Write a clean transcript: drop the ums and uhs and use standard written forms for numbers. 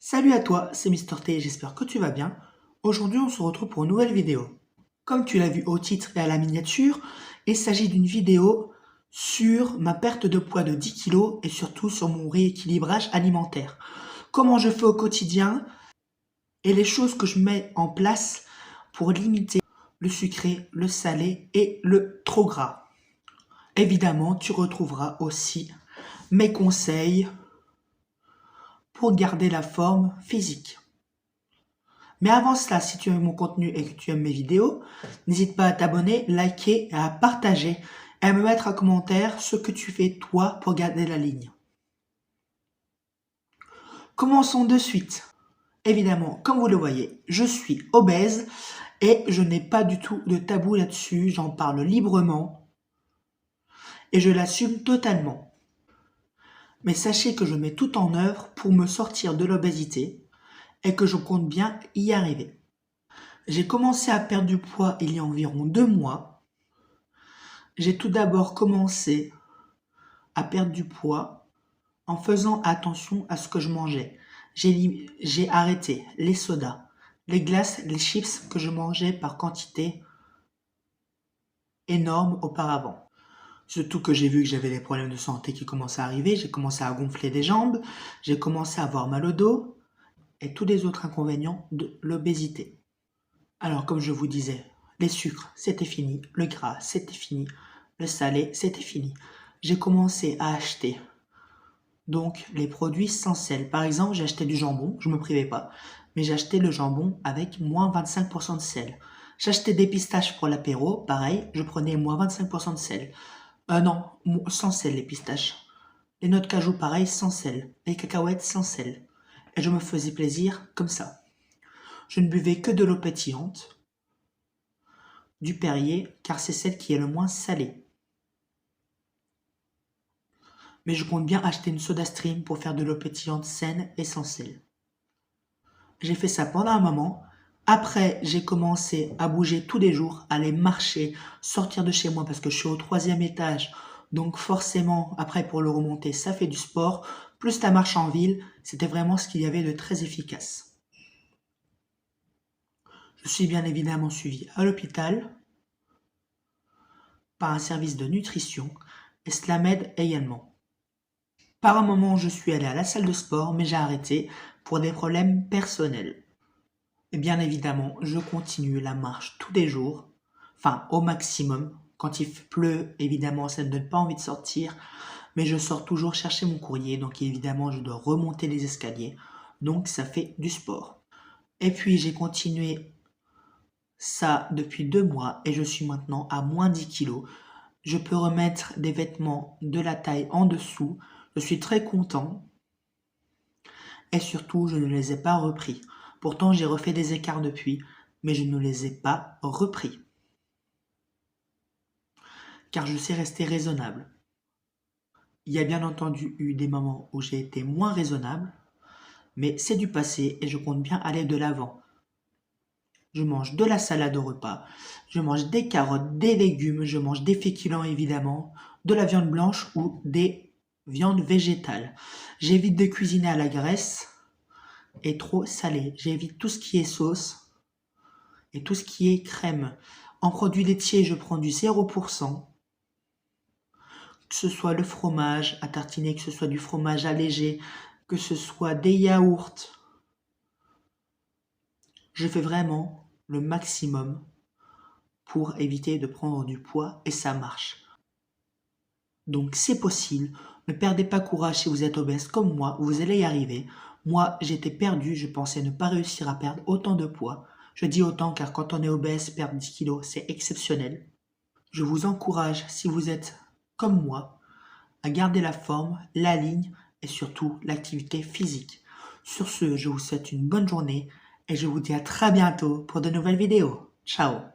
Salut à toi, c'est Mister T, j'espère que tu vas bien. Aujourd'hui, on se retrouve pour une nouvelle vidéo. Comme tu l'as vu au titre et à la miniature, il s'agit d'une vidéo sur ma perte de poids de 10 kilos et surtout sur mon rééquilibrage alimentaire. Comment je fais au quotidien et les choses que je mets en place pour limiter le sucré, le salé et le trop gras. Évidemment, tu retrouveras aussi mes conseils pour garder la forme physique. Mais avant cela, si tu aimes mon contenu et que tu aimes mes vidéos, n'hésite pas à t'abonner, liker et à partager et à me mettre en commentaire ce que tu fais toi pour garder la ligne. Commençons de suite. Évidemment, comme vous le voyez, je suis obèse et je n'ai pas du tout de tabou là-dessus, j'en parle librement et je l'assume totalement. Mais sachez que je mets tout en œuvre pour me sortir de l'obésité et que je compte bien y arriver. J'ai commencé à perdre du poids il y a environ 2 mois. J'ai tout d'abord commencé à perdre du poids en faisant attention à ce que je mangeais. J'ai arrêté les sodas, les glaces, les chips que je mangeais par quantité énorme auparavant. Surtout que j'ai vu que j'avais des problèmes de santé qui commençaient à arriver, j'ai commencé à gonfler des jambes, j'ai commencé à avoir mal au dos et tous les autres inconvénients de l'obésité. Alors comme je vous disais, les sucres, c'était fini, le gras, c'était fini, le salé, c'était fini. J'ai commencé à acheter donc les produits sans sel. Par exemple, j'ai acheté du jambon, je me privais pas, mais j'ai acheté le jambon avec moins 25% de sel. J'achetais des pistaches pour l'apéro, pareil, je prenais moins 25% de sel. Non, sans sel les pistaches. Les noix de cajou, pareil, sans sel. Les cacahuètes, sans sel. Et je me faisais plaisir comme ça. Je ne buvais que de l'eau pétillante, du Perrier, car c'est celle qui est le moins salée. Mais je compte bien acheter une soda stream pour faire de l'eau pétillante saine et sans sel. J'ai fait ça pendant un moment. Après, j'ai commencé à bouger tous les jours, aller marcher, sortir de chez moi parce que je suis au 3e étage. Donc forcément, après pour le remonter, ça fait du sport. Plus la marche en ville, c'était vraiment ce qu'il y avait de très efficace. Je suis bien évidemment suivi à l'hôpital par un service de nutrition et cela m'aide également. Par un moment, je suis allé à la salle de sport, mais j'ai arrêté pour des problèmes personnels. Et bien évidemment, je continue la marche tous les jours, enfin au maximum. Quand il pleut, évidemment, ça ne donne pas envie de sortir, mais je sors toujours chercher mon courrier, donc évidemment, je dois remonter les escaliers, donc ça fait du sport. Et puis, j'ai continué ça depuis 2 mois et je suis maintenant à moins 10 kilos. Je peux remettre des vêtements de la taille en dessous. Je suis très content et surtout, je ne les ai pas repris. Pourtant, j'ai refait des écarts depuis, mais je ne les ai pas repris. Car je sais rester raisonnable. Il y a bien entendu eu des moments où j'ai été moins raisonnable, mais c'est du passé et je compte bien aller de l'avant. Je mange de la salade au repas, je mange des carottes, des légumes, je mange des féculents évidemment, de la viande blanche ou des viandes végétales. J'évite de cuisiner à la graisse et trop salé. J'évite tout ce qui est sauce et tout ce qui est crème. En produits laitiers, je prends du 0%. Que ce soit le fromage à tartiner, que ce soit du fromage allégé, que ce soit des yaourts. Je fais vraiment le maximum pour éviter de prendre du poids et ça marche. Donc c'est possible, ne perdez pas courage si vous êtes obèse comme moi, vous allez y arriver. Moi j'étais perdu, je pensais ne pas réussir à perdre autant de poids. Je dis autant car quand on est obèse, perdre 10 kilos c'est exceptionnel. Je vous encourage si vous êtes comme moi à garder la forme, la ligne et surtout l'activité physique. Sur ce, je vous souhaite une bonne journée et je vous dis à très bientôt pour de nouvelles vidéos. Ciao!